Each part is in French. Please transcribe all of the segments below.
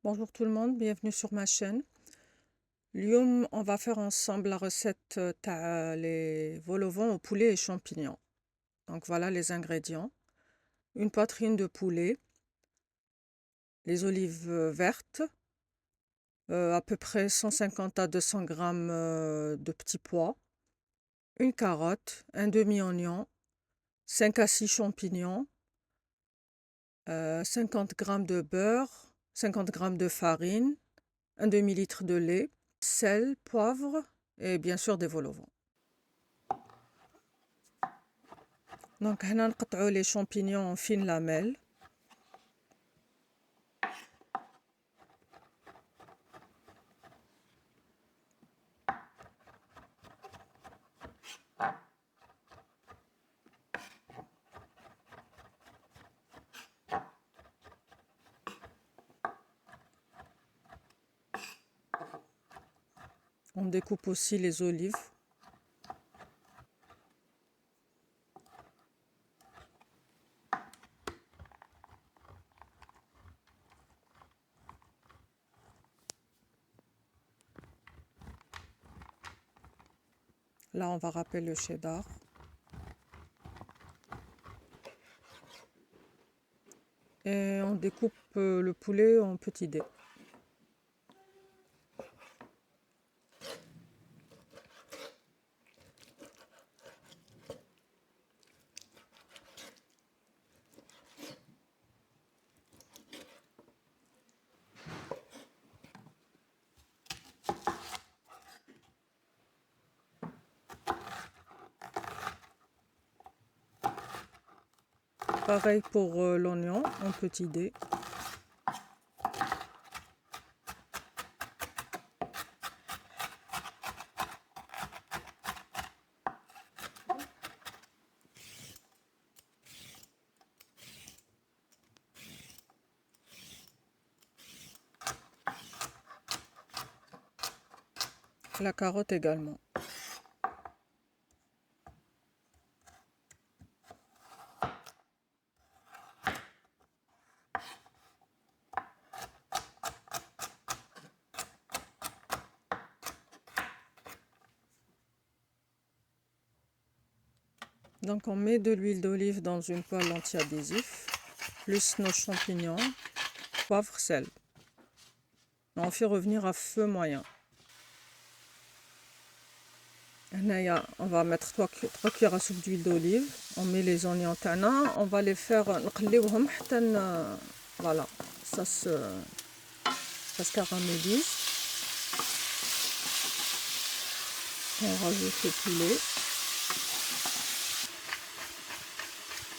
Bonjour tout le monde, bienvenue sur ma chaîne. اليوم on va faire ensemble la recette les vol au vent au poulet et champignons. Donc voilà les ingrédients. Une poitrine de poulet, les olives vertes, à peu près 150 à 200 grammes de petits pois, une carotte, un demi-oignon, 5 à 6 champignons, 50 grammes de beurre, 50 grammes de farine, un demi-litre de lait, sel, poivre et bien sûr des vol au vent. Donc هنا نقطعوا les champignons en fines lamelles. On découpe aussi les olives. Là, on va râper le cheddar. Et on découpe le poulet en petits dés. Pareil pour l'oignon en petits dés. La carotte également. Donc on met de l'huile d'olive dans une poêle anti-adhésif, plus nos champignons, poivre, sel. On fait revenir à feu moyen. On va mettre 3 cuillères à soupe d'huile d'olive. On met les oignons tana. On va les faire نقليوهم حتى voilà, ça se caramélise. On rajoute le poulet,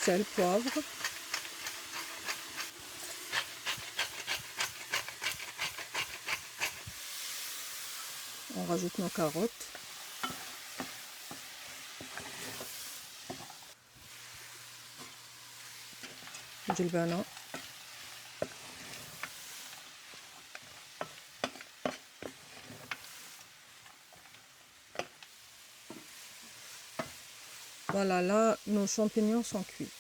sel, poivre. On rajoute nos carottes. الجلبانة. Voilà, là, nos champignons sont cuits.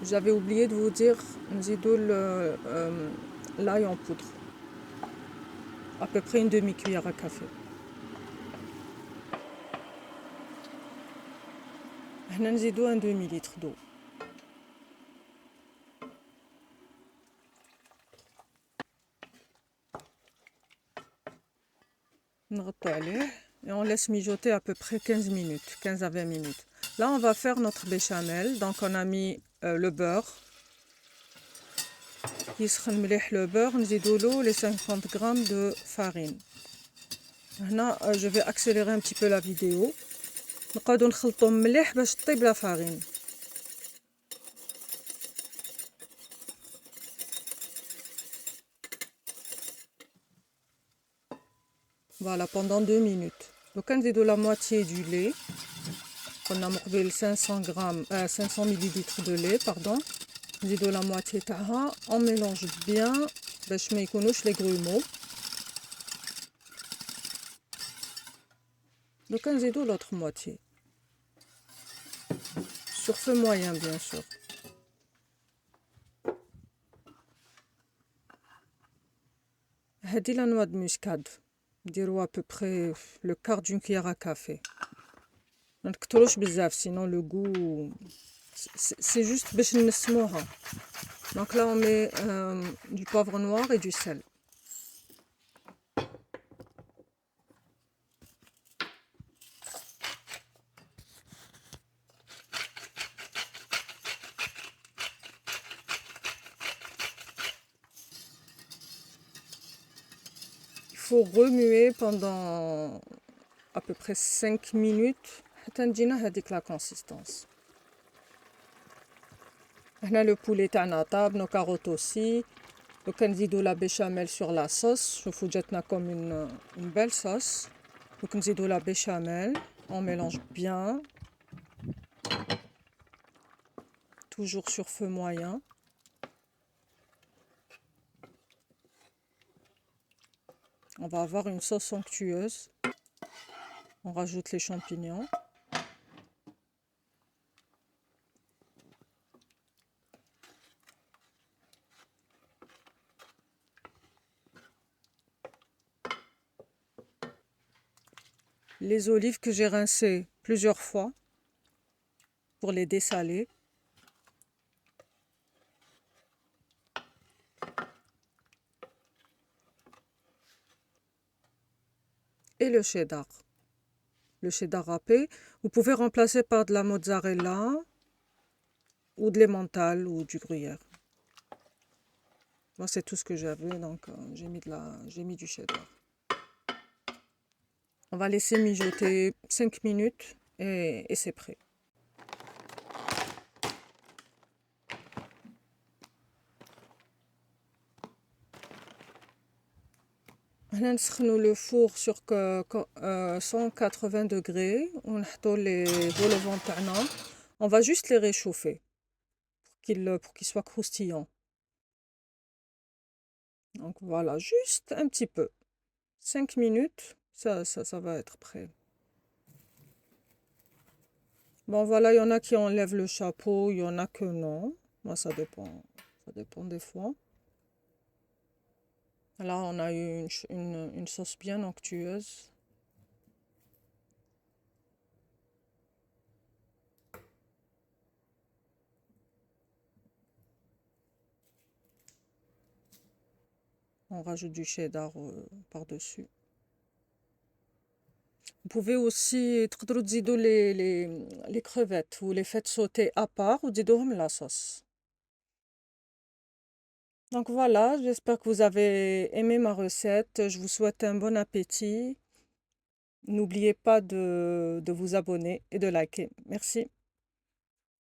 J'avais oublié de vous dire, نزيدوا l'ail en poudre. À peu près une demi-cuillère à café. هنا نزيدوا un demi-litre d'eau. نغطي عليه et on laisse mijoter à peu près 15 minutes, 15 à 20 minutes. Là, on va faire notre béchamel. Donc, on a mis le beurre. يسخن مليح le beurre. نزيدوا له les 50 grammes de farine. هنا je vais accélérer un petit peu la vidéo. نقعدوا نخلطوا مليح باش طيب la farine. Voilà, pendant 2 minutes. Donc, on نزيدوا la moitié du lait. On a مقبل 500 millilitres de lait, pardon. نزيدوا la moitié تاعها. On mélange bien باش ما يكونوش les grumeaux. Donc, نزيدوا l'autre moitié. Sur feu moyen, bien sûr. هادي la noix de muscade. نديرو à peu près le quart d'une cuillère à café. ما نكتروش بزاف sinon le goût c'est juste باش نسموها. Donc là on met du poivre noir et du sel. Il faut remuer pendant à peu près 5 minutes حتى نجينا هذيك la consistance. هنا le poulet تاعنا طاب, nos carottes aussi. Donc نزيدو la béchamel sur la sauce. شوفوا جاتنا comme une belle sauce. Donc نزيدو la béchamel, on mélange bien. Toujours sur feu moyen. On va avoir une sauce onctueuse. On rajoute les champignons. Les olives que j'ai rincées plusieurs fois pour les dessaler. Et le cheddar. Le cheddar râpé. Vous pouvez remplacer par de la mozzarella ou de l'emmental ou du gruyère. Moi, c'est tout ce que j'avais, donc j'ai mis du cheddar. On va laisser mijoter 5 minutes et c'est prêt. هنا نسخنوا le four sur 180 degrés. On met les vol au vent تاعنا. On va juste les réchauffer pour qu'ils soient croustillants. Donc voilà, juste un petit peu. 5 minutes, ça va être prêt. Bon voilà, il y en a qui enlèvent le chapeau, il y en a que non. Moi, ça dépend des fois. Là, on a eu une sauce bien onctueuse. On rajoute du cheddar par-dessus. Vous pouvez aussi تقدروا تزيدوا les crevettes. Vous les faites sauter à part ou تزيدوهم la sauce. Donc voilà, j'espère que vous avez aimé ma recette. Je vous souhaite un bon appétit. N'oubliez pas de vous abonner et de liker. Merci.